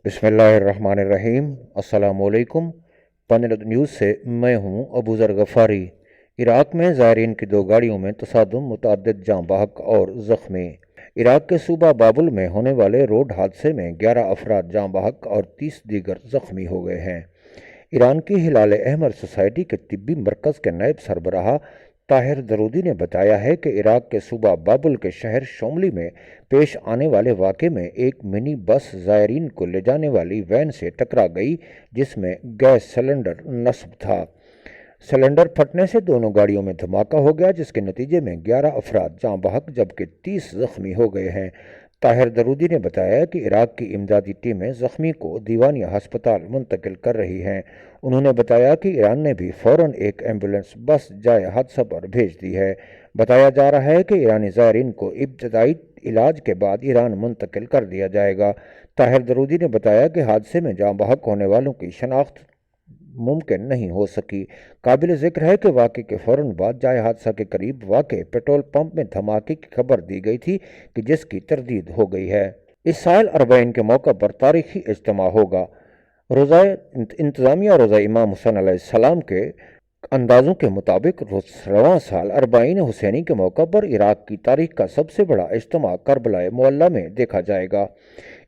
بسم اللہ الرحمن الرحیم۔ السلام علیکم۔ پنجاب نیوز سے میں ہوں ابوذر غفاری۔ عراق میں زائرین کی 2 گاڑیوں میں تصادم، متعدد جاں بحق اور زخمی۔ عراق کے صوبہ بابل میں ہونے والے روڈ حادثے میں 11 افراد جاں بحق اور 30 دیگر زخمی ہو گئے ہیں۔ ایران کی ہلال احمر سوسائٹی کے طبی مرکز کے نائب سربراہ طاہر درودی نے بتایا ہے کہ عراق کے صوبہ بابل کے شہر شوملی میں پیش آنے والے واقعے میں ایک منی بس زائرین کو لے جانے والی وین سے ٹکرا گئی جس میں گیس سلنڈر نصب تھا۔ سلنڈر پھٹنے سے دونوں گاڑیوں میں دھماکہ ہو گیا جس کے نتیجے میں 11 افراد جاں بحق جبکہ 30 زخمی ہو گئے ہیں۔ طاہر درودی نے بتایا کہ عراق کی امدادی ٹیمیں زخمی کو دیوانیہ ہسپتال منتقل کر رہی ہیں۔ انہوں نے بتایا کہ ایران نے بھی فوراً ایک ایمبولینس بس جائے حادثہ پر بھیج دی ہے۔ بتایا جا رہا ہے کہ ایرانی زائرین کو ابتدائی علاج کے بعد ایران منتقل کر دیا جائے گا۔ طاہر درودی نے بتایا کہ حادثے میں جاں بحق ہونے والوں کی شناخت ممکن نہیں ہو سکی۔ قابل ذکر ہے کہ واقعے کے فوراً بعد جائے حادثہ کے قریب واقع پیٹرول پمپ میں دھماکے کی خبر دی گئی تھی کہ جس کی تردید ہو گئی ہے۔ اس سال اربعین کے موقع پر تاریخی اجتماع ہوگا۔ روزہ انتظامیہ روزہ امام حسین علیہ السلام کے اندازوں کے مطابق رواں سال اربعین حسینی کے موقع پر عراق کی تاریخ کا سب سے بڑا اجتماع کربلا معلیٰ میں دیکھا جائے گا۔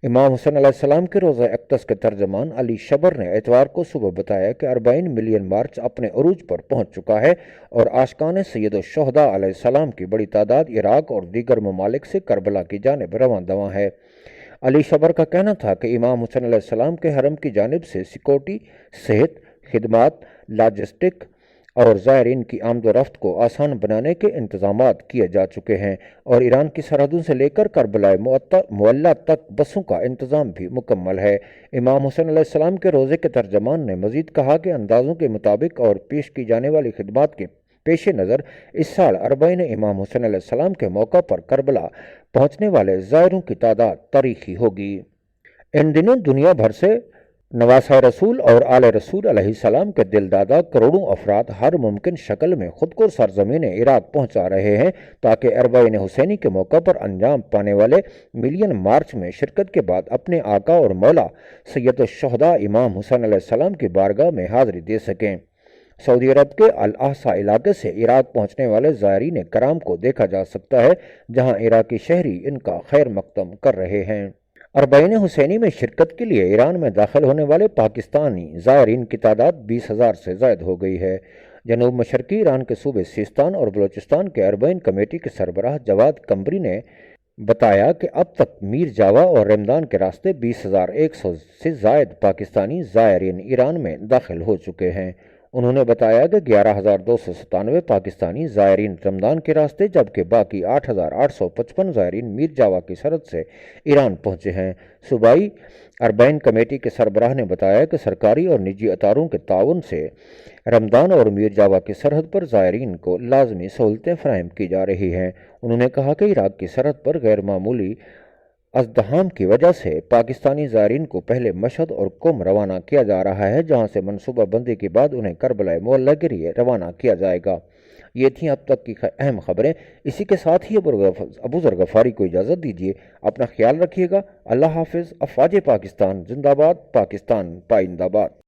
امام حسین علیہ السلام کے روزہ اقدس کے ترجمان علی شبر نے اتوار کو صبح بتایا کہ 40 ملین مارچ اپنے عروج پر پہنچ چکا ہے اور عاشقان سید الشہداء علیہ السلام کی بڑی تعداد عراق اور دیگر ممالک سے کربلا کی جانب رواں دواں ہے۔ علی شبر کا کہنا تھا کہ امام حسین علیہ السلام کے حرم کی جانب سے سیکورٹی، صحت، خدمات، لاجسٹک اور زائرین کی آمد و رفت کو آسان بنانے کے انتظامات کیے جا چکے ہیں اور ایران کی سرحدوں سے لے کر کربلا معلیٰ تک بسوں کا انتظام بھی مکمل ہے۔ امام حسین علیہ السلام کے روزے کے ترجمان نے مزید کہا کہ اندازوں کے مطابق اور پیش کی جانے والی خدمات کے پیش نظر اس سال اربعین امام حسین علیہ السلام کے موقع پر کربلا پہنچنے والے زائروں کی تعداد تاریخی ہوگی۔ ان دنوں دنیا بھر سے نواسۂ رسول اور آل رسول علیہ السلام کے دل دادا کروڑوں افراد ہر ممکن شکل میں خود کو سرزمین عراق پہنچا رہے ہیں تاکہ اربعین حسینی کے موقع پر انجام پانے والے ملین مارچ میں شرکت کے بعد اپنے آقا اور مولا سید الشہداء امام حسین علیہ السلام کی بارگاہ میں حاضری دے سکیں۔ سعودی عرب کے الاحسا علاقے سے عراق پہنچنے والے زائرین کرام کو دیکھا جا سکتا ہے جہاں عراقی شہری ان کا خیر مقدم کر رہے ہیں۔ اربعین حسینی میں شرکت کے لیے ایران میں داخل ہونے والے پاکستانی زائرین کی تعداد 20,000 سے زائد ہو گئی ہے۔ جنوب مشرقی ایران کے صوبے سیستان اور بلوچستان کے اربعین کمیٹی کے سربراہ جواد قمری نے بتایا کہ اب تک میر جاوا اور رمضان کے راستے 20,100 سے زائد پاکستانی زائرین ایران میں داخل ہو چکے ہیں۔ انہوں نے بتایا کہ 11,297 پاکستانی زائرین رمضان کے راستے جبکہ باقی 8,855 زائرین میر جاوا کی سرحد سے ایران پہنچے ہیں۔ صوبائی اربعین کمیٹی کے سربراہ نے بتایا کہ سرکاری اور نجی اداروں کے تعاون سے رمضان اور میر جاوا کی سرحد پر زائرین کو لازمی سہولتیں فراہم کی جا رہی ہیں۔ انہوں نے کہا کہ عراق کی سرحد پر غیر معمولی ازدحام کی وجہ سے پاکستانی زائرین کو پہلے مشہد اور قم روانہ کیا جا رہا ہے جہاں سے منصوبہ بندی کے بعد انہیں کربلا معلیٰ کے لیے روانہ کیا جائے گا۔ یہ تھیں اب تک کی اہم خبریں۔ اسی کے ساتھ ہی ابوذر غفاری کو اجازت دیجیے۔ اپنا خیال رکھیے گا۔ اللہ حافظ۔ افواج پاکستان زندہ باد۔ پاکستان پائندہ باد۔